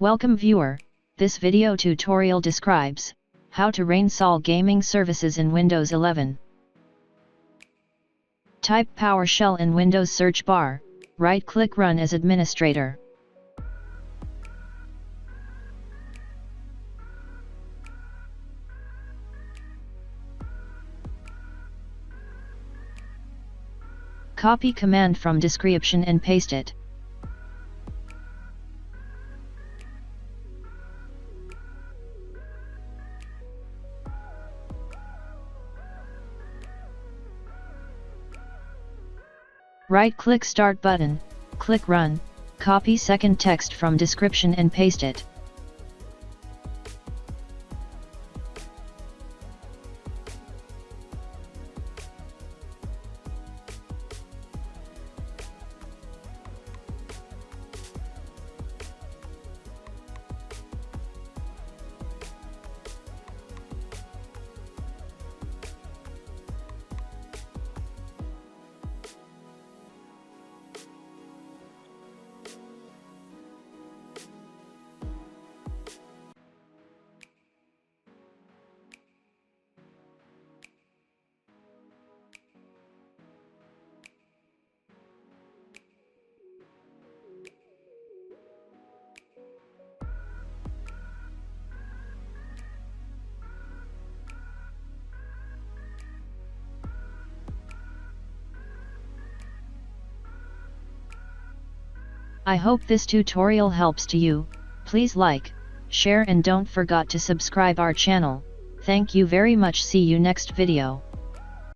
Welcome viewer, this video tutorial describes how to reinstall gaming services in Windows 11. Type PowerShell in Windows search bar, right-click Run as administrator. Copy command from description and paste it. Right-click Start button, click Run, copy second text from description and paste it. I hope this tutorial helps to you. Please like, share and don't forget to subscribe our channel. Thank you very much. See you next video.